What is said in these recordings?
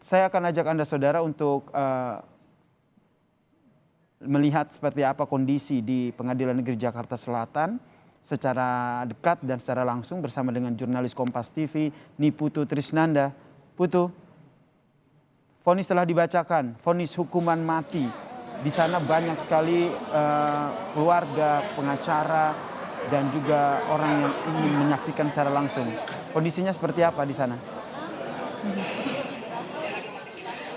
Saya akan ajak Anda saudara untuk melihat seperti apa kondisi di Pengadilan Negeri Jakarta Selatan secara dekat dan secara langsung bersama dengan jurnalis Kompas TV Niputu Trisnanda. Putu, vonis telah dibacakan, vonis hukuman mati. Di sana banyak sekali keluarga, pengacara, dan juga orang yang ingin menyaksikan secara langsung. Kondisinya seperti apa di sana?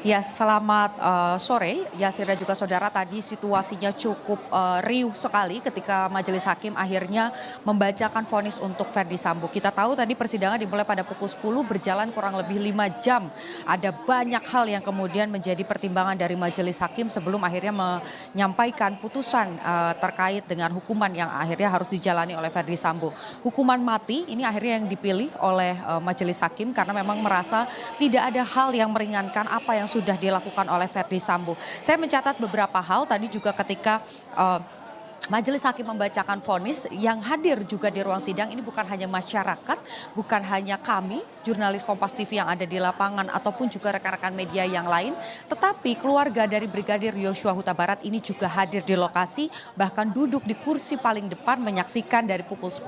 Ya, selamat sore, Yasir dan juga saudara. Tadi situasinya cukup riuh sekali ketika majelis hakim akhirnya membacakan vonis untuk Ferdy Sambo. Kita tahu tadi persidangan dimulai pada pukul 10, berjalan kurang lebih 5 jam. Ada banyak hal yang kemudian menjadi pertimbangan dari majelis hakim sebelum akhirnya menyampaikan putusan terkait dengan hukuman yang akhirnya harus dijalani oleh Ferdy Sambo. Hukuman mati ini akhirnya yang dipilih oleh majelis hakim karena memang merasa tidak ada hal yang meringankan apa yang sudah dilakukan oleh Ferdy Sambo. Saya mencatat beberapa hal tadi juga ketika majelis hakim membacakan vonis, yang hadir juga di ruang sidang ini bukan hanya masyarakat, bukan hanya kami, jurnalis Kompas TV yang ada di lapangan ataupun juga rekan-rekan media yang lain, tetapi keluarga dari Brigadir Yosua Huta Barat ini juga hadir di lokasi, bahkan duduk di kursi paling depan menyaksikan dari pukul 10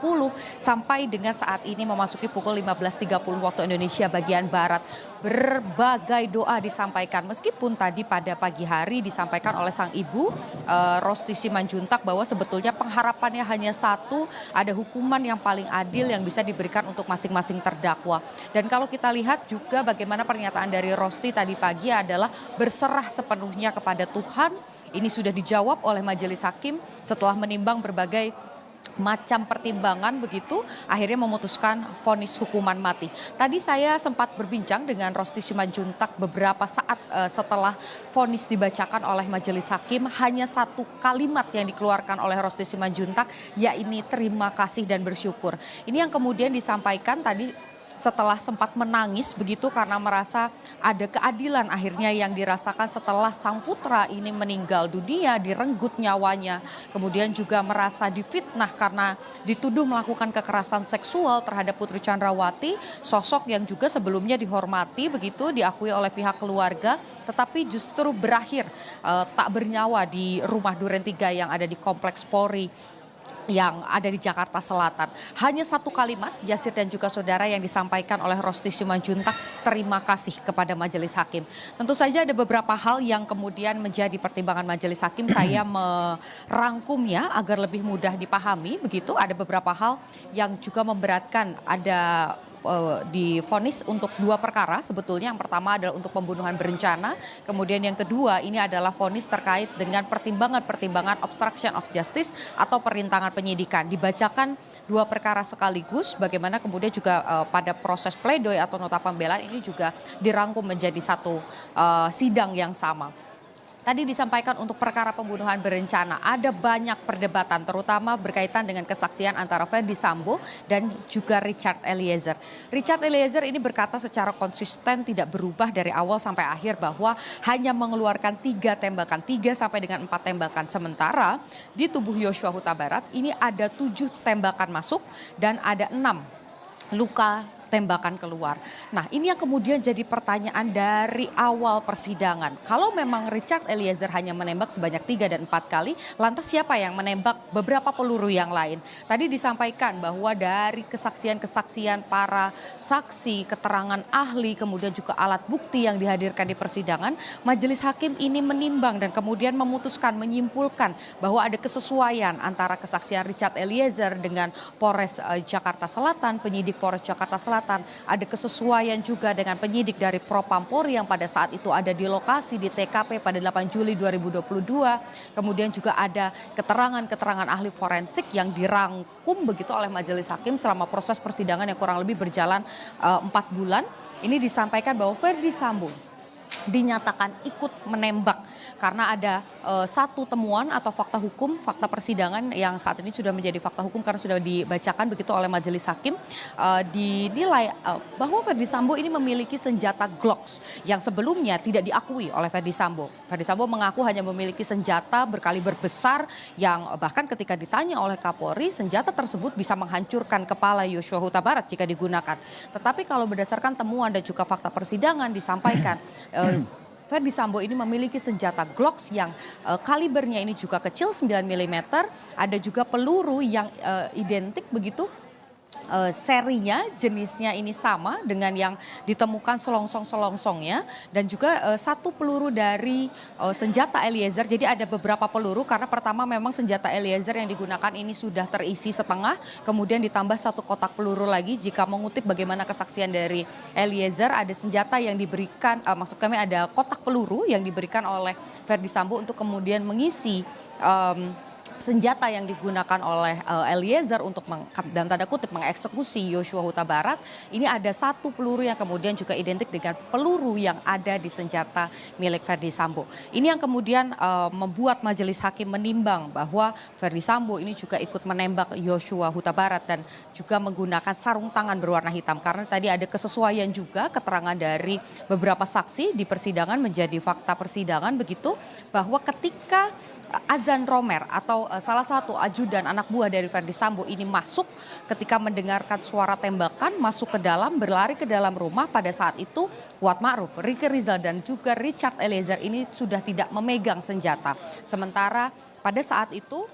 sampai dengan saat ini memasuki pukul 15.30 waktu Indonesia bagian Barat. Berbagai doa disampaikan, meskipun tadi pada pagi hari disampaikan oleh sang ibu Rosti Simanjuntak bahwa sebetulnya pengharapannya hanya satu, ada hukuman yang paling adil yang bisa diberikan untuk masing-masing terdakwa. Dan kalau kita lihat juga bagaimana pernyataan dari Rosti tadi pagi adalah berserah sepenuhnya kepada Tuhan. Ini sudah dijawab oleh majelis hakim setelah menimbang berbagai macam pertimbangan, begitu akhirnya memutuskan vonis hukuman mati. Tadi saya sempat berbincang dengan Rosti Simanjuntak beberapa saat setelah vonis dibacakan oleh majelis hakim. Hanya satu kalimat yang dikeluarkan oleh Rosti Simanjuntak, yakni terima kasih dan bersyukur. Ini yang kemudian disampaikan tadi setelah sempat menangis begitu karena merasa ada keadilan akhirnya yang dirasakan setelah sang putra ini meninggal dunia, direnggut nyawanya. Kemudian juga merasa difitnah karena dituduh melakukan kekerasan seksual terhadap Putri Chandrawati, sosok yang juga sebelumnya dihormati begitu, diakui oleh pihak keluarga, tetapi justru berakhir tak bernyawa di rumah Duren 3 yang ada di Kompleks Polri yang ada di Jakarta Selatan. Hanya satu kalimat, Yasir dan juga saudara, yang disampaikan oleh Rosti Simanjuntak, terima kasih kepada majelis hakim. Tentu saja ada beberapa hal yang kemudian menjadi pertimbangan majelis hakim. Saya merangkumnya agar lebih mudah dipahami begitu. Ada beberapa hal yang juga memberatkan, ada divonis untuk dua perkara sebetulnya. Yang pertama adalah untuk pembunuhan berencana, kemudian yang kedua ini adalah vonis terkait dengan pertimbangan-pertimbangan obstruction of justice atau perintangan penyidikan. Dibacakan dua perkara sekaligus, bagaimana kemudian juga pada proses pledoi atau nota pembelaan ini juga dirangkum menjadi satu sidang yang sama. Tadi disampaikan untuk perkara pembunuhan berencana ada banyak perdebatan, terutama berkaitan dengan kesaksian antara Ferdy Sambo dan juga Richard Eliezer. Richard Eliezer ini berkata secara konsisten tidak berubah dari awal sampai akhir bahwa hanya mengeluarkan 3 tembakan, 3 sampai dengan 4 tembakan. Sementara di tubuh Yosua Huta Barat ini ada 7 tembakan masuk dan ada 6 luka tembakan keluar. Nah, ini yang kemudian jadi pertanyaan dari awal persidangan. Kalau memang Richard Eliezer hanya menembak sebanyak 3 dan 4 kali, lantas siapa yang menembak beberapa peluru yang lain? Tadi disampaikan bahwa dari kesaksian-kesaksian para saksi, keterangan ahli, kemudian juga alat bukti yang dihadirkan di persidangan, majelis hakim ini menimbang dan kemudian memutuskan, menyimpulkan bahwa ada kesesuaian antara kesaksian Richard Eliezer dengan Polres Jakarta Selatan, penyidik Polres Jakarta Selatan. Ada kesesuaian juga dengan penyidik dari Propampori yang pada saat itu ada di lokasi di TKP pada 8 Juli 2022. Kemudian juga ada keterangan-keterangan ahli forensik yang dirangkum begitu oleh majelis hakim selama proses persidangan yang kurang lebih berjalan 4 bulan. Ini disampaikan bahwa Ferdy Sambo dinyatakan ikut menembak karena ada satu temuan atau fakta hukum, fakta persidangan yang saat ini sudah menjadi fakta hukum karena sudah dibacakan begitu oleh majelis hakim, dinilai bahwa Ferdy Sambo ini memiliki senjata Glocks yang sebelumnya tidak diakui oleh Ferdy Sambo. Ferdy Sambo mengaku hanya memiliki senjata berkaliber besar yang bahkan ketika ditanya oleh Kapolri, senjata tersebut bisa menghancurkan kepala Yosua Huta Barat jika digunakan. Tetapi kalau berdasarkan temuan dan juga fakta persidangan disampaikan, Ferdy Sambo ini memiliki senjata Glocks yang kalibernya ini juga kecil 9 mm, ada juga peluru yang identik begitu. Serinya, jenisnya ini sama dengan yang ditemukan selongsong-selongsongnya dan juga satu peluru dari senjata Eliezer. Jadi ada beberapa peluru karena pertama memang senjata Eliezer yang digunakan ini sudah terisi setengah, kemudian ditambah satu kotak peluru lagi. Jika mengutip bagaimana kesaksian dari Eliezer, ada senjata yang diberikan, maksud kami ada kotak peluru yang diberikan oleh Ferdy Sambo untuk kemudian mengisi senjata yang digunakan oleh Eliezer untuk dalam tanda kutip mengeksekusi Yosua Huta Barat. Ini ada satu peluru yang kemudian juga identik dengan peluru yang ada di senjata milik Ferdy Sambo. Ini yang kemudian membuat majelis hakim menimbang bahwa Ferdy Sambo ini juga ikut menembak Yosua Huta Barat dan juga menggunakan sarung tangan berwarna hitam. Karena tadi ada kesesuaian juga keterangan dari beberapa saksi di persidangan menjadi fakta persidangan begitu, bahwa ketika Azan Romer atau salah satu ajudan anak buah dari Ferdy Sambo ini masuk ketika mendengarkan suara tembakan, masuk ke dalam, berlari ke dalam rumah. Pada saat itu Kuat Ma'ruf, Ricky Rizal dan juga Richard Eliezer ini sudah tidak memegang senjata. Sementara pada saat itu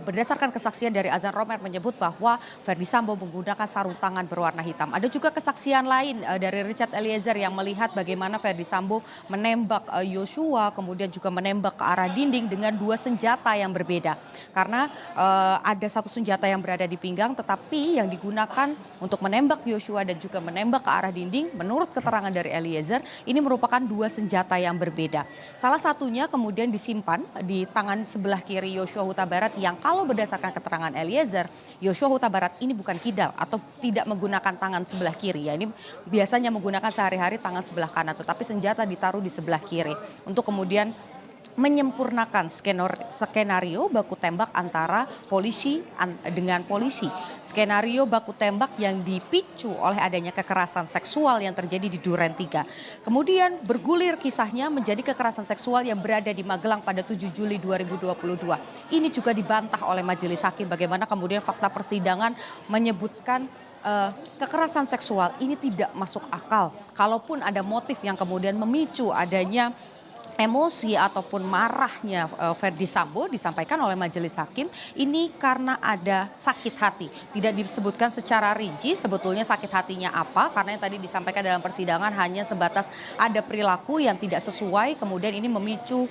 berdasarkan kesaksian dari Azan Romer menyebut bahwa Ferdy Sambo menggunakan sarung tangan berwarna hitam. Ada juga kesaksian lain dari Richard Eliezer yang melihat bagaimana Ferdy Sambo menembak Yosua, kemudian juga menembak ke arah dinding dengan dua senjata yang berbeda. Karena ada satu senjata yang berada di pinggang, tetapi yang digunakan untuk menembak Yosua dan juga menembak ke arah dinding, menurut keterangan dari Eliezer, ini merupakan dua senjata yang berbeda. Salah satunya kemudian disimpan di tangan sebelah kiri Yosua Huta Barat, yang kalau berdasarkan keterangan Eliezer, Yosua Huta Barat ini bukan kidal atau tidak menggunakan tangan sebelah kiri. Ya, ini biasanya menggunakan sehari-hari tangan sebelah kanan, tetapi senjata ditaruh di sebelah kiri untuk kemudian menyempurnakan skenario baku tembak antara polisi dengan polisi. Skenario baku tembak yang dipicu oleh adanya kekerasan seksual yang terjadi di Duren 3. Kemudian bergulir kisahnya menjadi kekerasan seksual yang berada di Magelang pada 7 Juli 2022. Ini juga dibantah oleh majelis hakim bagaimana kemudian fakta persidangan menyebutkan kekerasan seksual ini tidak masuk akal. Kalaupun ada motif yang kemudian memicu adanya emosi ataupun marahnya Ferdy Sambo, disampaikan oleh majelis hakim ini karena ada sakit hati. Tidak disebutkan secara rinci sebetulnya sakit hatinya apa, karena yang tadi disampaikan dalam persidangan hanya sebatas ada perilaku yang tidak sesuai, kemudian ini memicu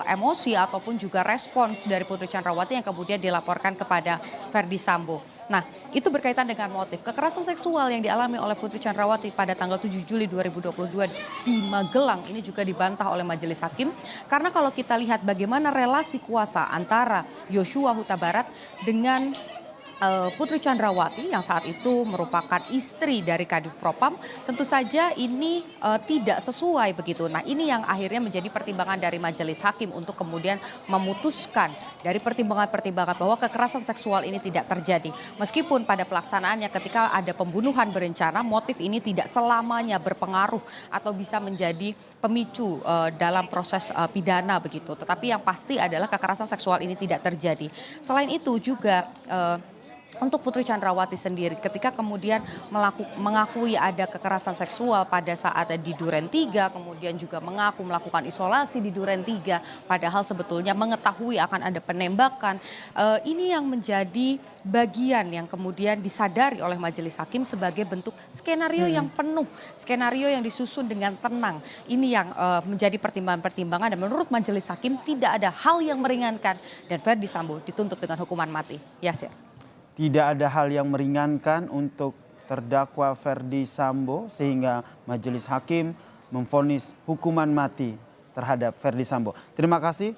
emosi ataupun juga respons dari Putri Chandrawati yang kemudian dilaporkan kepada Ferdy Sambo. Nah, itu berkaitan dengan motif kekerasan seksual yang dialami oleh Putri Chandrawati pada tanggal 7 Juli 2022 di Magelang ini juga dibantah oleh majelis hakim. Karena kalau kita lihat bagaimana relasi kuasa antara Yosua Huta Barat dengan Putri Chandrawati yang saat itu merupakan istri dari Kadif Propam, tentu saja ini tidak sesuai begitu. Nah, ini yang akhirnya menjadi pertimbangan dari majelis hakim untuk kemudian memutuskan dari pertimbangan-pertimbangan bahwa kekerasan seksual ini tidak terjadi. Meskipun pada pelaksanaannya ketika ada pembunuhan berencana, motif ini tidak selamanya berpengaruh atau bisa menjadi pemicu dalam proses pidana begitu. Tetapi yang pasti adalah kekerasan seksual ini tidak terjadi. Selain itu juga untuk Putri Chandrawati sendiri ketika kemudian mengakui ada kekerasan seksual pada saat di Duren 3, kemudian juga mengaku melakukan isolasi di Duren 3, padahal sebetulnya mengetahui akan ada penembakan. Ini yang menjadi bagian yang kemudian disadari oleh majelis hakim sebagai bentuk skenario yang penuh, skenario yang disusun dengan tenang. Ini yang menjadi pertimbangan-pertimbangan dan menurut majelis hakim tidak ada hal yang meringankan dan Ferdy Sambo dituntut dengan hukuman mati. Yasir. Tidak ada hal yang meringankan untuk terdakwa Ferdy Sambo sehingga majelis hakim memvonis hukuman mati terhadap Ferdy Sambo. Terima kasih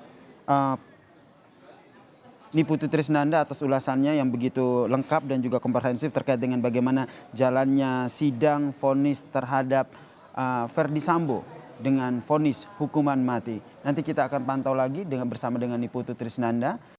Niputu Trisnanda atas ulasannya yang begitu lengkap dan juga komprehensif terkait dengan bagaimana jalannya sidang vonis terhadap Verdi Sambo dengan vonis hukuman mati. Nanti kita akan pantau lagi bersama dengan Niputu Trisnanda.